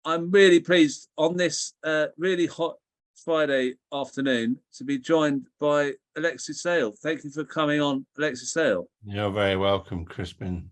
I'm really pleased on this really hot Friday afternoon to be joined by Alexei Sayle. Thank you for coming on, Alexei Sayle. You're very welcome, Crispin.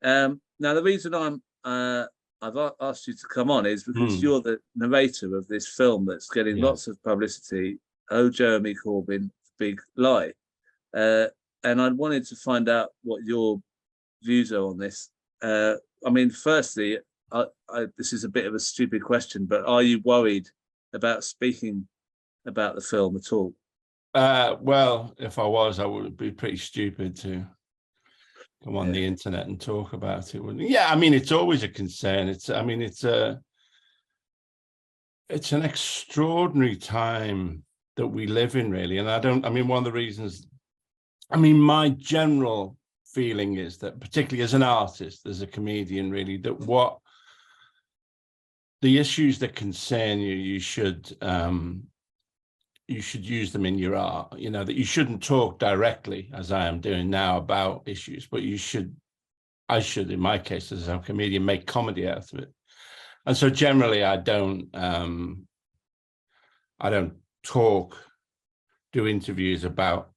Now, the reason I've asked you to come on is because you're the narrator of this film that's getting lots of publicity. Oh, Jeremy Corbyn, Big Lie. And I wanted to find out what your views are on this. I mean, firstly, this is a bit of a stupid question, but are you worried about speaking about the film at all? Well, if I was, I would be pretty stupid to come on the internet and talk about it. Yeah, I mean, it's always a concern. It's an extraordinary time that we live in, really. And one of the reasons, my general feeling is that, particularly as an artist, as a comedian, really, that what the issues that concern you, you should use them in your art. That you shouldn't talk directly, as I am doing now, about issues, but I should, in my case, as a comedian, make comedy out of it. And so generally, I don't do interviews about,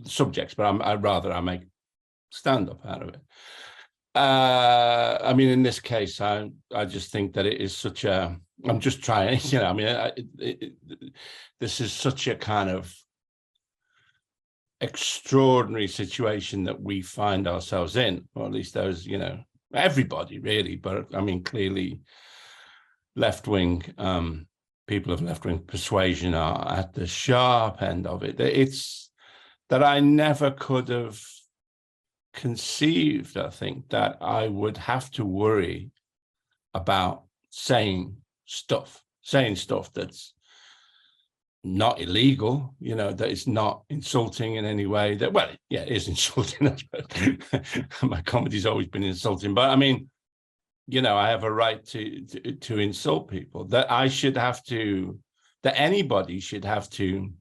subjects, but I make stand-up out of it. In this case, I just think that it is such a, I'm just trying, this is such a kind of extraordinary situation that we find ourselves in, or at least those, everybody really, but clearly left-wing, people of left-wing persuasion are at the sharp end of it. It's that I never could have conceived, I think, that I would have to worry about saying stuff that's not illegal, that it's not insulting in any way. That, well, yeah, it is insulting. My comedy's always been insulting, but I have a right to insult people. That anybody should have to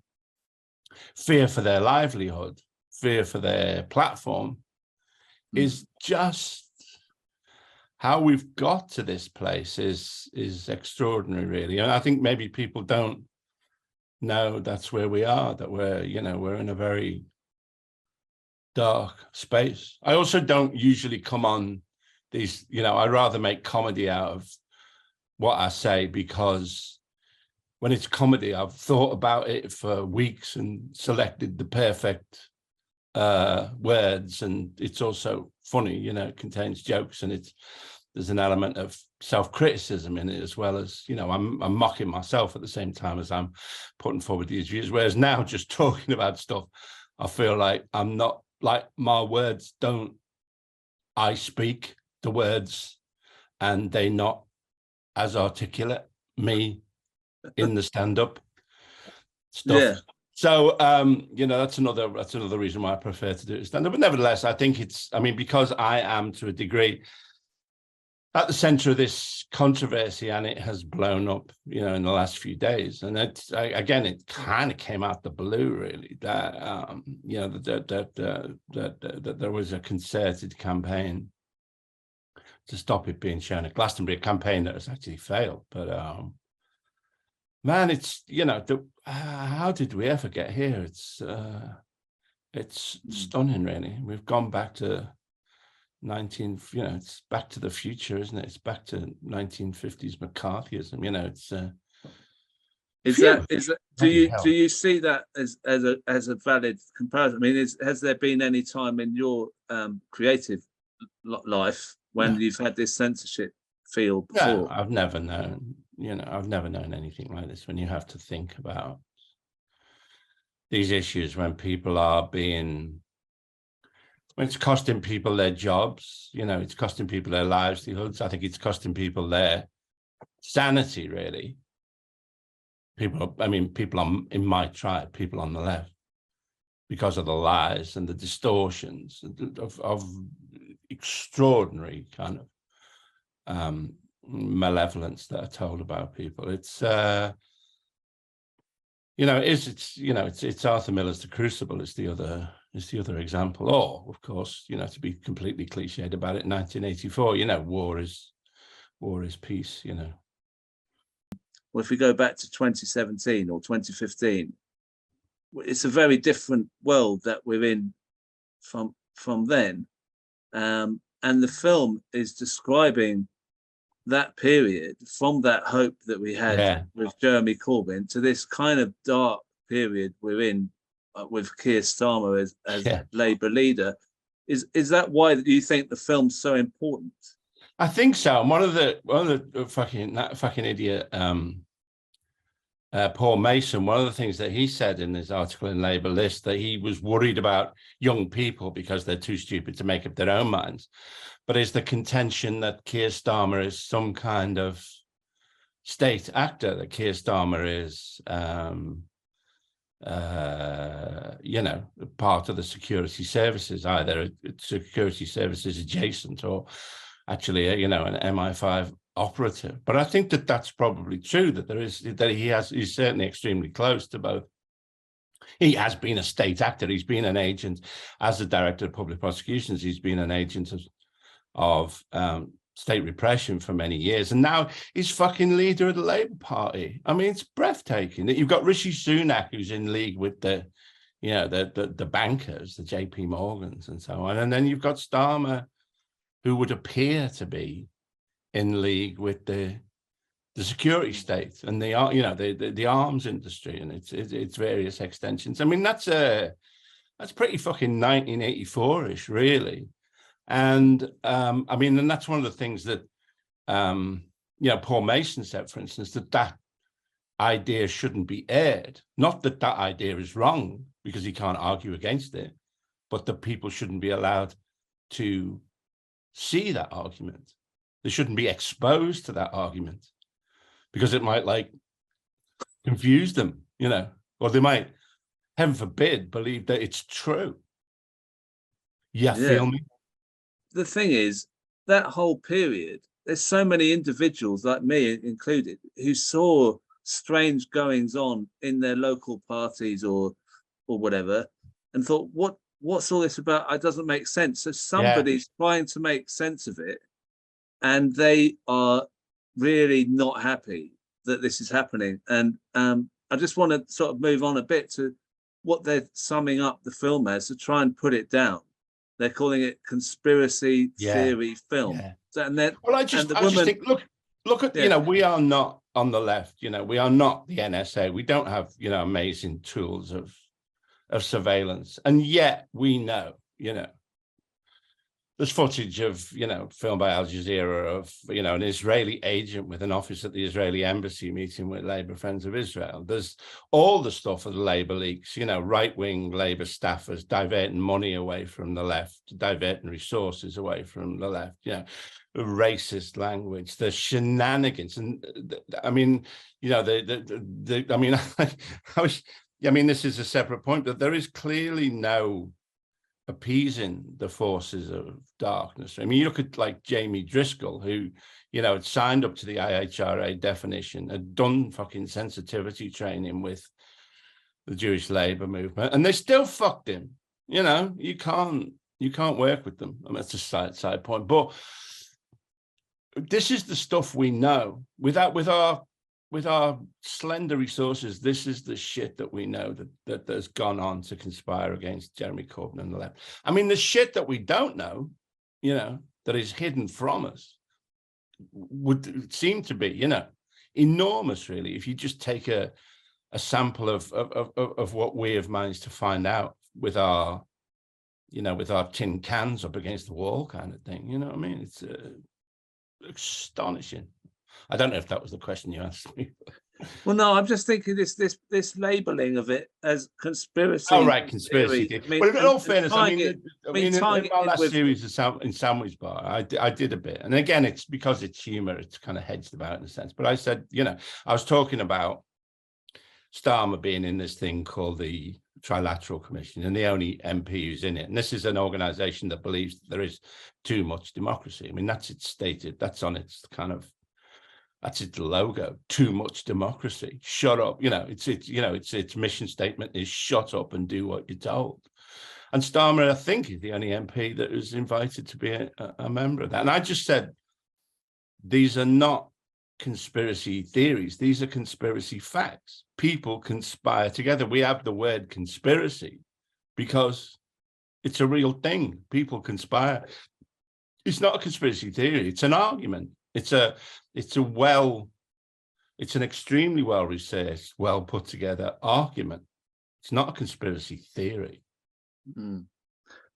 fear for their livelihood, fear for their platform, is just how we've got to this place is extraordinary, really. And I think maybe people don't know that's where we are, that we're in a very dark space. I also don't usually come on these, I rather make comedy out of what I say, because when it's comedy, I've thought about it for weeks and selected the perfect words, and it's also funny, it contains jokes, and there's an element of self-criticism in it, as well as, I'm mocking myself at the same time as I'm putting forward these views. Whereas now, just talking about stuff, I feel like I'm not, like, my words don't, I speak the words and they not as articulate me in the stand-up stuff. Yeah. So, that's another reason why I prefer to do it stand-up. But nevertheless, I think it's, because I am, to a degree, at the center of this controversy, and it has blown up, in the last few days. And it kind of came out the blue, really, that, that there was a concerted campaign to stop it being shown at Glastonbury, a campaign that has actually failed. But, man, it's, how did we ever get here? It's stunning, really. We've gone back to it's back to the future, isn't it? It's back to 1950s McCarthyism. Do you see that as a valid comparison? Has there been any time in your creative life when you've had this censorship feel before? No, I've never known. I've never known anything like this. When you have to think about these issues, when people are when it's costing people their jobs, it's costing people their livelihoods. I think it's costing people their sanity, really. People in my tribe, people on the left, because of the lies and the distortions of extraordinary kind of malevolence that are told about people. It's it's Arthur Miller's The Crucible is the other example. Or, of course, to be completely cliched about it, 1984, war is war is peace, you know. Well, if we go back to 2017 or 2015, it's a very different world that we're in from then. And the film is describing that period, from that hope that we had with Jeremy Corbyn to this kind of dark period we're in with Keir Starmer as Labour leader. Is that why you think the film's so important? I think so. And one of the fucking idiot Paul Mason, one of the things that he said in his article in Labour List, that he was worried about young people because they're too stupid to make up their own minds. But is the contention that Keir Starmer is some kind of state actor, that Keir Starmer is, you know, part of the security services, either security services adjacent or actually, you know, an MI5 operative. But I think that that's probably true, that he's certainly extremely close to both. He has been a state actor. He's been an agent as the director of public prosecutions. He's been an agent of state repression for many years, and now he's fucking leader of the Labour Party. I mean, it's breathtaking that you've got Rishi Sunak, who's in league with the, you know, the bankers, the JP Morgans and so on, and then you've got Starmer, who would appear to be in league with the security state and the, you know, the arms industry and its various extensions. I mean, that's pretty fucking 1984-ish, really. And I mean, and that's one of the things that you know, Paul Mason said, for instance, that idea shouldn't be aired. Not that idea is wrong, because he can't argue against it, but that people shouldn't be allowed to see that argument. They shouldn't be exposed to that argument, because it might, like, confuse them, you know, or they might, heaven forbid, believe that it's true. Yeah, feel me? The thing is, that whole period, there's so many individuals, like me included, who saw strange goings on in their local parties or whatever, and thought, what's all this about? It doesn't make sense. So somebody's trying to make sense of it, and they are really not happy that this is happening. And I just want to sort of move on a bit to what they're summing up the film as, to try and put it down. They're calling it conspiracy theory film. And then, well, I just think, look at, you know, we are not on the left, you know, we are not the NSA. We don't have, you know, amazing tools of surveillance. And yet we know, you know, there's footage of, you know, filmed by Al Jazeera of, you know, an Israeli agent with an office at the Israeli embassy meeting with Labour Friends of Israel. There's all the stuff of the Labour leaks, you know, right-wing Labour staffers diverting money away from the left, diverting resources away from the left, you know, racist language, the shenanigans. And I mean, you know, I mean, I mean, this is a separate point, but there is clearly no appeasing the forces of darkness. I mean, you look at, like, Jamie Driscoll, who, you know, had signed up to the IHRA definition, had done fucking sensitivity training with the Jewish labor movement, and they still fucked him. You know, you can't work with them. I mean, that's a side point, but this is the stuff we know. With our slender resources, this is the shit that we know that has gone on to conspire against Jeremy Corbyn and the left. I mean, the shit that we don't know, you know, that is hidden from us, would seem to be, you know, enormous, really, if you just take a sample of what we have managed to find out with our, you know, with our tin cans up against the wall kind of thing. You know what I mean? It's astonishing. I don't know if that was the question you asked me. Well, no, I'm just thinking this labeling of it as conspiracy. Oh, right, conspiracy. I mean, well, in all fairness, I mean, in my last series in Sandwich Bar, I did a bit, and again, it's because it's humor, it's kind of hedged about in a sense. But I said, you know, I was talking about Starmer being in this thing called the Trilateral Commission, and the only MP who's in it. And this is an organization that believes that there is too much democracy. I mean, that's its stated, that's on its kind of, that's its logo, too much democracy. Shut up. You know, its mission statement is shut up and do what you're told. And Starmer, I think, is the only MP that was invited to be a member of that. And I just said, these are not conspiracy theories. These are conspiracy facts. People conspire together. We have the word conspiracy because it's a real thing. People conspire. It's not a conspiracy theory. It's an argument. It's an extremely well-researched, well put together argument. It's not a conspiracy theory. Mm.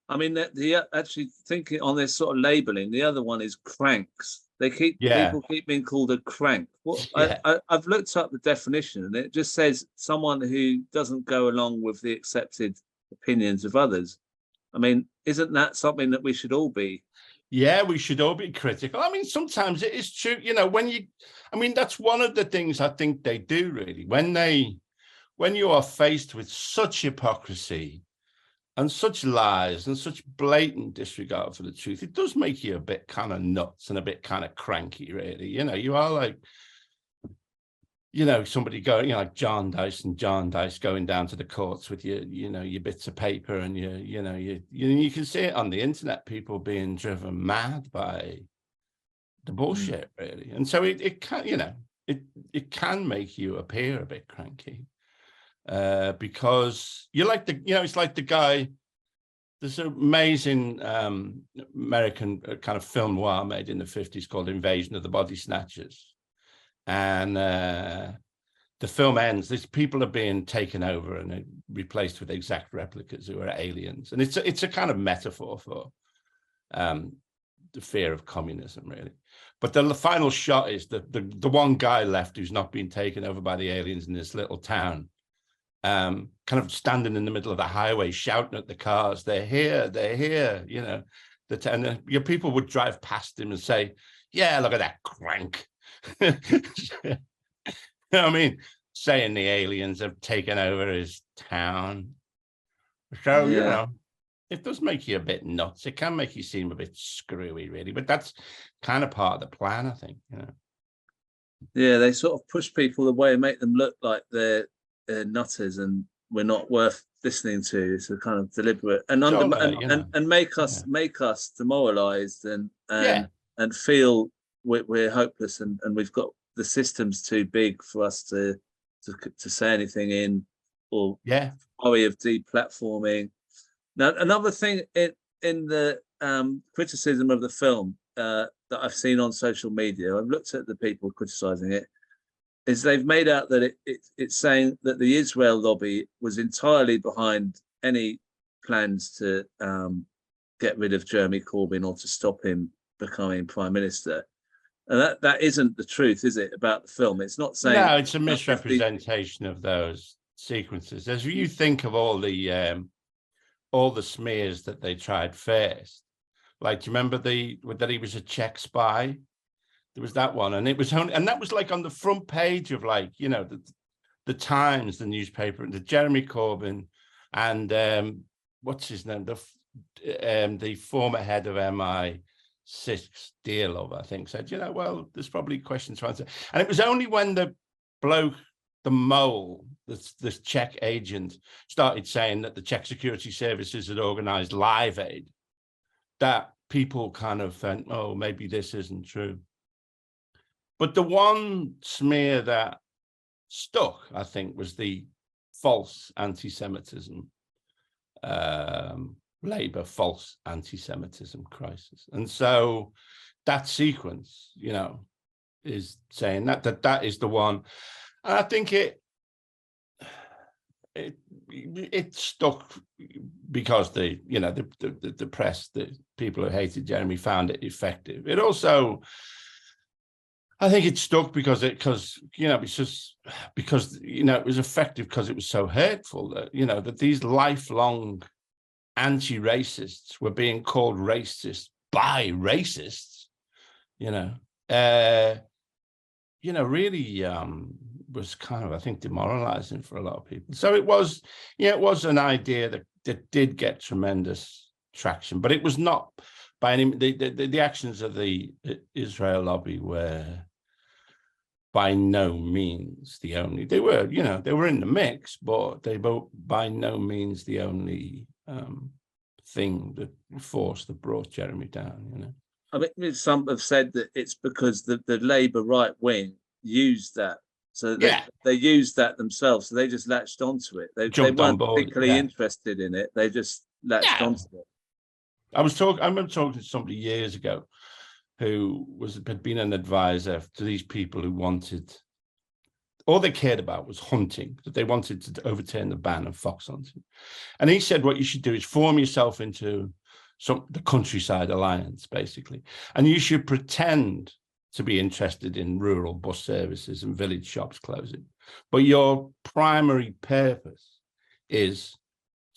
I mean, actually thinking on this sort of labeling, the other one is cranks. People keep being called a crank. I've looked up the definition, and it just says someone who doesn't go along with the accepted opinions of others. I mean, isn't that something that we should all be? Yeah, we should all be critical. I mean, sometimes it is true, that's one of the things I think they do really. When you are faced with such hypocrisy and such lies and such blatant disregard for the truth, it does make you a bit kind of nuts and a bit kind of cranky, really. You are like, somebody going, like John Dice going down to the courts with your bits of paper, and you can see it on the internet, people being driven mad by the bullshit, really. And so it can, it can make you appear a bit cranky. Because you're like it's like the guy, there's an amazing American kind of film noir made in the 50s called Invasion of the Body Snatchers. And the film ends, these people are being taken over and replaced with exact replicas who are aliens. And it's a kind of metaphor for the fear of communism, really. But the final shot is the one guy left who's not been taken over by the aliens in this little town, kind of standing in the middle of the highway, shouting at the cars, they're here, and your people would drive past him and say, yeah, look at that crank. You know what I mean? Saying the aliens have taken over his town. So, it does make you a bit nuts. It can make you seem a bit screwy, really, but that's kind of part of the plan, I think, Yeah, they sort of push people away and make them look like they're nutters and we're not worth listening to. It's a kind of deliberate and make us demoralized and feel we're hopeless and we've got the system's too big for us to say anything in, or worry of deplatforming. Now, another thing in the criticism of the film that I've seen on social media, I've looked at the people criticizing it, is they've made out that it's saying that the Israel lobby was entirely behind any plans to get rid of Jeremy Corbyn or to stop him becoming prime minister. And that isn't the truth, is it, about the film? It's not saying... No, it's a misrepresentation of those sequences. As you think of all the smears that they tried first, like, do you remember that he was a Czech spy? There was that one, and that was like on the front page of, like, the Times, the newspaper, and the Jeremy Corbyn and what's his name, the former head of MI6, Dearlove, I think, said, well, there's probably questions to answer. And it was only when the bloke, the mole, this Czech agent, started saying that the Czech security services had organized Live Aid, that people kind of thought, oh, maybe this isn't true. But the one smear that stuck, I think, was the false anti-Semitism, Labour false anti-Semitism crisis. And so that sequence, is saying that is the one. And I think it stuck because the press, the people who hated Jeremy, found it effective. It also, I think it stuck because it was effective because it was so hurtful that that these lifelong anti-racists were being called racist by racists. Really was kind of, I think, demoralizing for a lot of people. So it was an idea that did get tremendous traction, but it was not by any the actions of the Israel lobby were by no means the only. They were, they were in the mix, but they were by no means the only thing, the force that brought Jeremy down. I mean, some have said that it's because the Labour right wing used that. So they used that themselves. So they just latched onto it. They weren't particularly interested in it. They just latched onto it. I remember talking to somebody years ago who had been an advisor to these people who wanted, all they cared about was hunting, that they wanted to overturn the ban of fox hunting. And he said, what you should do is form yourself into the Countryside Alliance, basically. And you should pretend to be interested in rural bus services and village shops closing. But your primary purpose is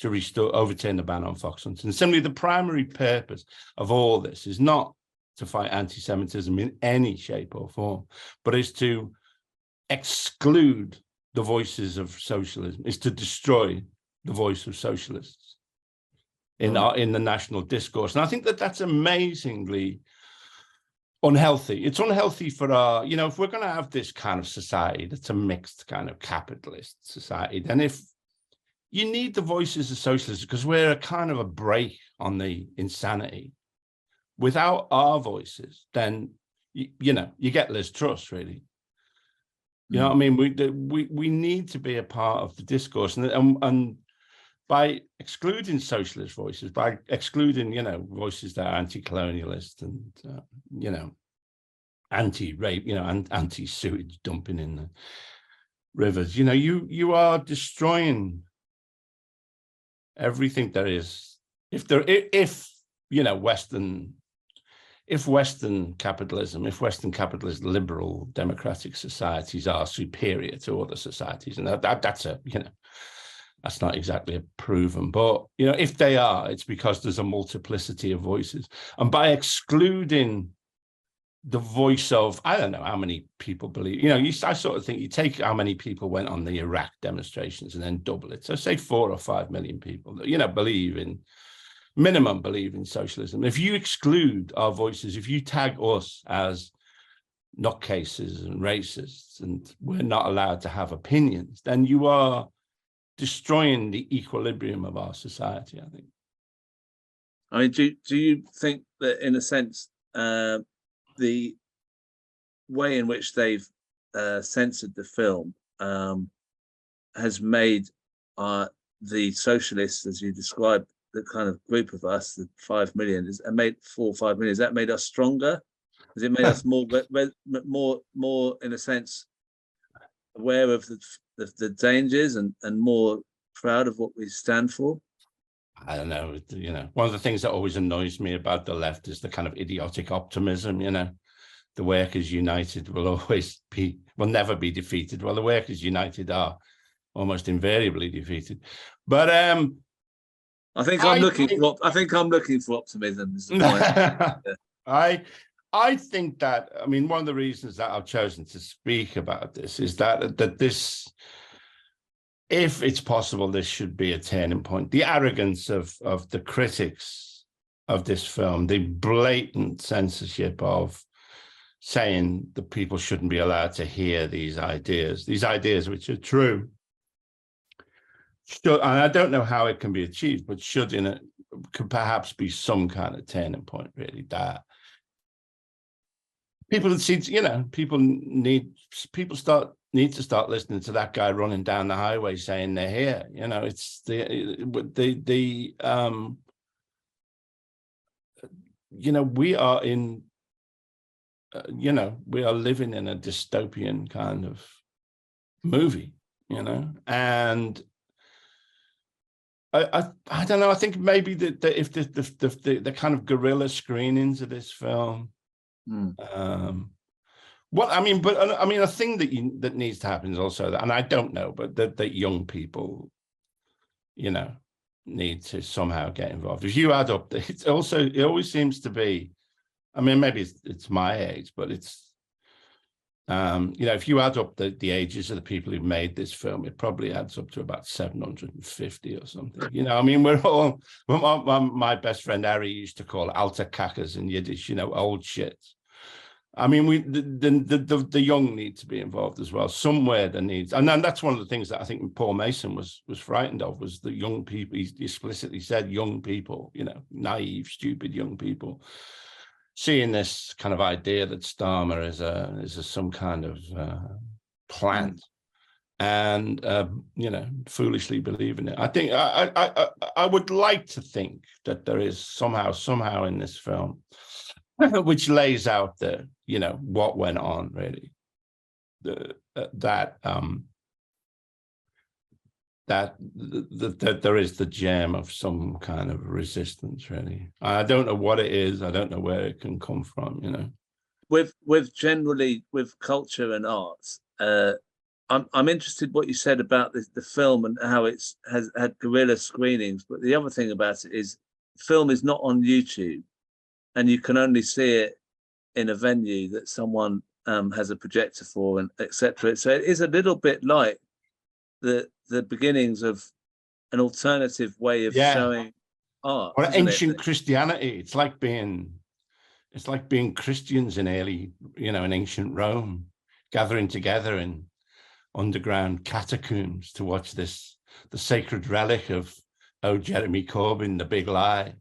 to overturn the ban on fox hunting. And simply the primary purpose of all this is not to fight anti-Semitism in any shape or form, but is to exclude the voices of socialism, is to destroy the voice of socialists in the national discourse. And I think that that's amazingly unhealthy. It's unhealthy for our, if we're going to have this kind of society that's a mixed kind of capitalist society, then if you need the voices of socialists, because we're a kind of a break on the insanity. Without our voices, then you get Liz Truss, really. You know what I mean? We need to be a part of the discourse, and by excluding socialist voices, by excluding voices that are anti-colonialist and anti-rape, and anti-sewage dumping in the rivers, you are destroying everything there is. If Western capitalism, capitalist liberal democratic societies are superior to other societies, and that's not exactly proven, but if they are, it's because there's a multiplicity of voices. And by excluding the voice of, I don't know how many people believe, I sort of think you take how many people went on the Iraq demonstrations and then double it. So say 4 or 5 million people that, believe in socialism. If you exclude our voices, if you tag us as nutcases and racists, and we're not allowed to have opinions, then you are destroying the equilibrium of our society, I think. I mean, do you think that, in a sense, the way in which they've censored the film has made the socialists, as you described, the kind of group of us, the 5 million, and made 4 or 5 million, has that made us stronger? Has it made us more, in a sense, aware of the dangers and more proud of what we stand for? I don't know. One of the things that always annoys me about the left is the kind of idiotic optimism. The workers united will never be defeated. Well, the workers united are almost invariably defeated. But I think I'm looking for optimism. Is the point. Yeah. I think that, one of the reasons that I've chosen to speak about this is that this, if it's possible, this should be a turning point. The arrogance of the critics of this film, the blatant censorship of saying that people shouldn't be allowed to hear these ideas which are true. And I don't know how it can be achieved, but could perhaps be some kind of turning point, really, that people need to start listening to that guy running down the highway saying they're here. It's we are in, we are living in a dystopian kind of movie, and I don't know. I think maybe that if the kind of guerrilla screenings of this film, a thing that needs to happen is also that, and I don't know, but that young people, need to somehow get involved. If you add up, it always seems to be, maybe it's my age, but it's, if you add up the ages of the people who made this film, it probably adds up to about 750 or something. We're all, my best friend Harry used to call alta kakas in Yiddish, old shit. The young need to be involved as well. Somewhere there needs, and then that's one of the things that I think Paul Mason was frightened of, was the young people. He explicitly said young people, naive, stupid young people. seeing this kind of idea that Starmer is some kind of plant, and foolishly believing it. I think I would like to think that there is somehow in this film which lays out what went on, really, that there is the gem of some kind of resistance, really. I don't know what it is. I don't know where it can come from, With generally with culture and arts, I'm interested what you said about the film and how has had guerrilla screenings. But the other thing about it is, film is not on YouTube, and you can only see it in a venue that someone has a projector for, and etc. So it is a little bit like the beginnings of an alternative way of showing art, or ancient Christianity. It's like being Christians in in ancient Rome, gathering together in underground catacombs to watch the sacred relic of Jeremy Corbyn, the big lie,